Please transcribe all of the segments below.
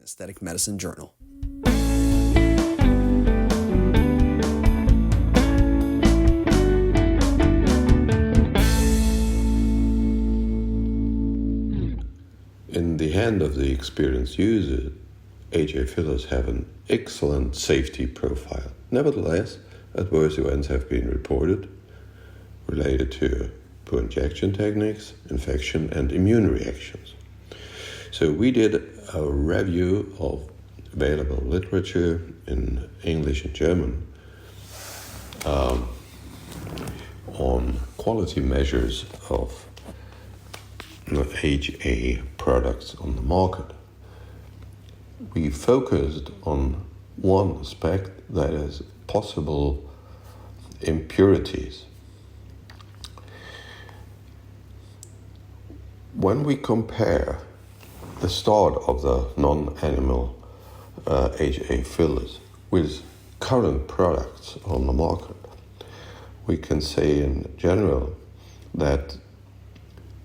Aesthetic Medicine Journal. In the hand of the experienced user, HA fillers have an excellent safety profile. Nevertheless, adverse events have been reported related to poor injection techniques, infection, and immune reactions. So we did a review of available literature in English and German on quality measures of HA products on the market. We focused on one aspect, that is possible impurities. When we compare the start of the non-animal HA fillers with current products on the market, we can say in general that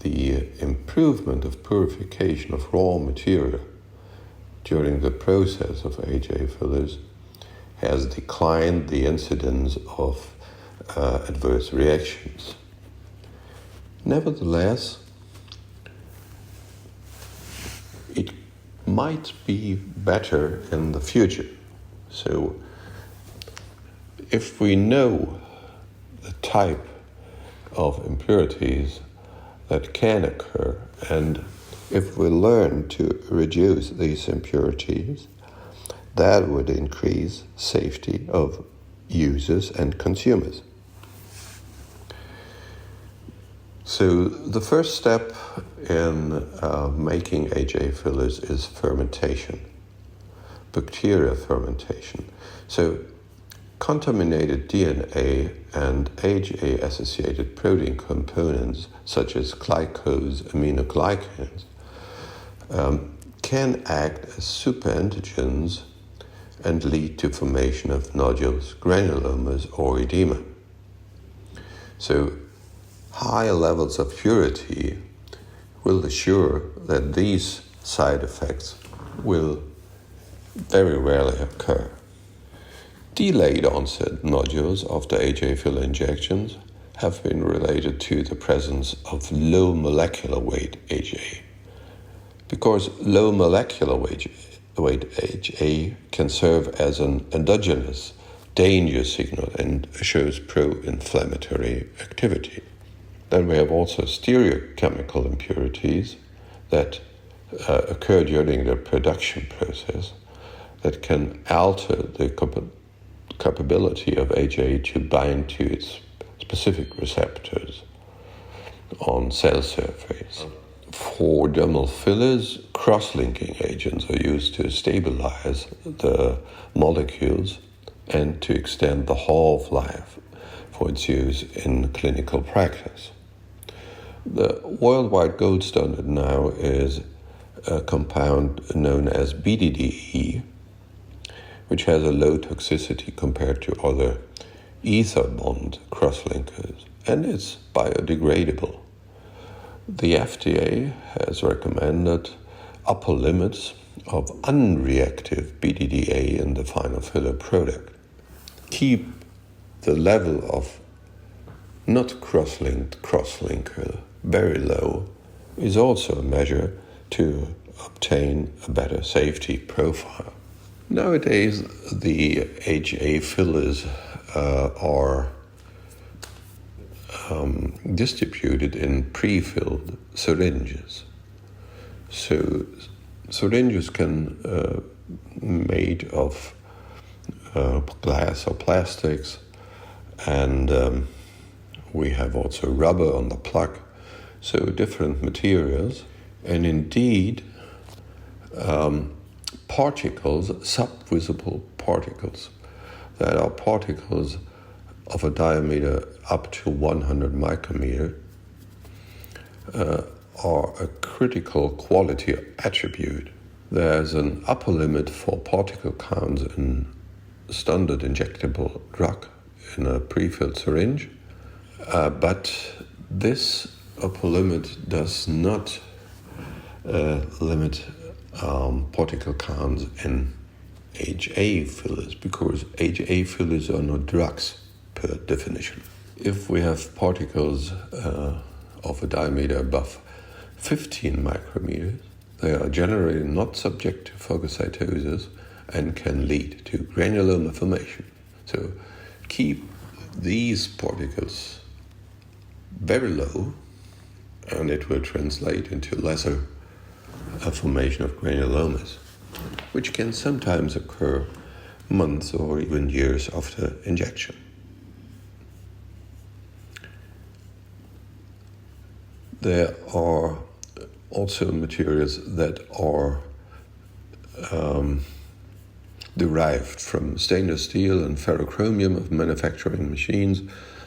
the improvement of purification of raw material during the process of HA fillers has declined the incidence of adverse reactions. Nevertheless, it might be better in the future. So if we know the type of impurities that can occur, and if we learn to reduce these impurities, that would increase safety of users and consumers. So the first step in making HA fillers is fermentation, bacterial fermentation. So contaminated DNA and HA-associated protein components, such as glycose aminoglycans, can act as superantigens and lead to formation of nodules, granulomas, or edema. So high levels of purity will assure that these side effects will very rarely occur. Delayed onset nodules after HA filler injections have been related to the presence of low molecular weight HA. Because low molecular weight HA can serve as an endogenous danger signal and shows pro-inflammatory activity. Then we have also stereochemical impurities that occur during the production process that can alter the capability of HA to bind to its specific receptors on cell surface. For dermal fillers, cross-linking agents are used to stabilize the molecules and to extend the half-life for its use in clinical practice. The worldwide gold standard now is a compound known as BDDE, which has a low toxicity compared to other ether bond cross-linkers, and it's biodegradable. The FDA has recommended upper limits of unreactive BDDA in the final filler product. Keep the level of not cross-linked cross-linker very low is also a measure to obtain a better safety profile. Nowadays, the HA fillers are distributed in pre-filled syringes. So syringes can made of glass or plastics, and we have also rubber on the plug, so different materials, and indeed particles, subvisible particles, that are particles of a diameter up to 100 micrometer, are a critical quality attribute. There's an upper limit for particle counts in standard injectable drug in a pre-filled syringe, but this upper limit does not limit particle counts in HA fillers, because HA fillers are not drugs per definition. If we have particles of a diameter above 15 micrometers, they are generally not subject to phagocytosis and can lead to granuloma formation. So keep these particles very low, and it will translate into lesser formation of granulomas, which can sometimes occur months or even years after injection. There are also materials that are derived from stainless steel and ferrochromium of manufacturing machines,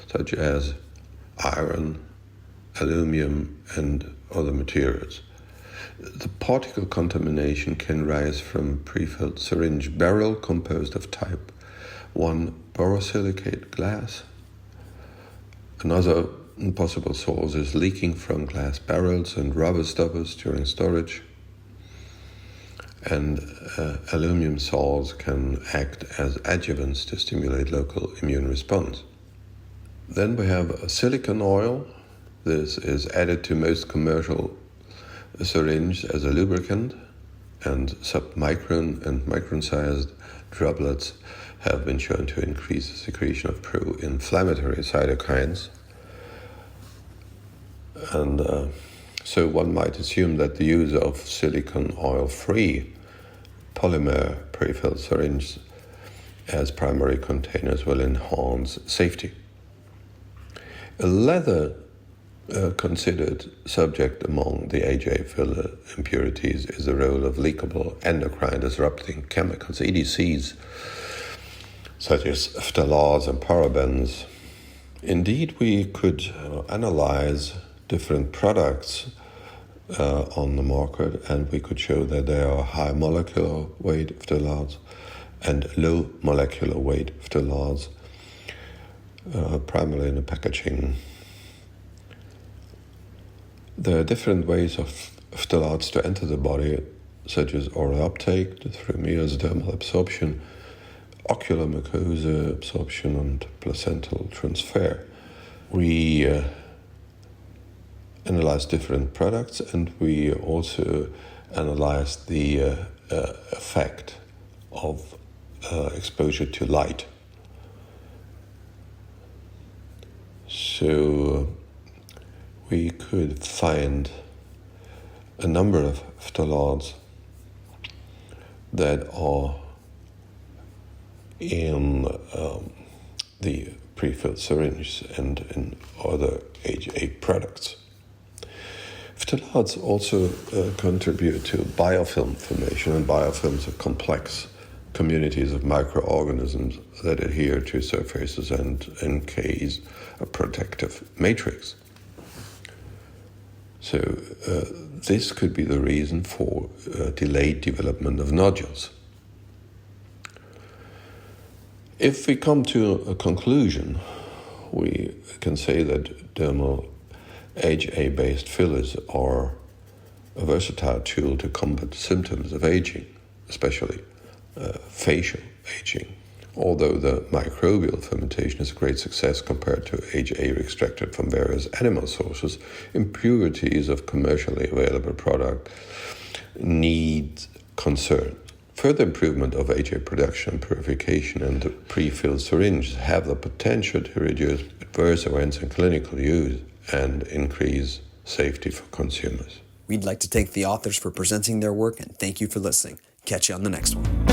such as iron, aluminum, and other materials. The particle contamination can rise from prefilled syringe barrel composed of type 1 borosilicate glass. Another possible source is leaking from glass barrels and rubber stoppers during storage. And aluminum salts can act as adjuvants to stimulate local immune response. Then we have a silicone oil. This is added to most commercial syringes as a lubricant, and submicron and micron-sized droplets have been shown to increase the secretion of pro-inflammatory cytokines. And so one might assume that the use of silicone oil-free polymer prefilled syringes as primary containers will enhance safety. A leather considered subject among the HA filler impurities is the role of leakable endocrine disrupting chemicals, EDCs, such as phthalates and parabens. Indeed, we could analyze different products on the market, and we could show that there are high molecular weight phthalates and low molecular weight phthalates, primarily in the packaging. There are different ways of phthalates to enter the body, such as oral uptake, through mesodermal absorption, ocular mucosa absorption, and placental transfer. We analyzed different products, and we also analyzed the effect of exposure to light. So we could find a number of phthalates that are in the prefilled syringes and in other HA products. Phthalates also contribute to biofilm formation, and biofilms are complex communities of microorganisms that adhere to surfaces and encase a protective matrix. So this could be the reason for delayed development of nodules. If we come to a conclusion, we can say that dermal HA-based fillers are a versatile tool to combat symptoms of aging, especially facial aging. Although the microbial fermentation is a great success compared to HA extracted from various animal sources, impurities of commercially available product need concern. Further improvement of HA production and purification in the pre-filled syringes have the potential to reduce adverse events in clinical use and increase safety for consumers. We'd like to thank the authors for presenting their work, and thank you for listening. Catch you on the next one.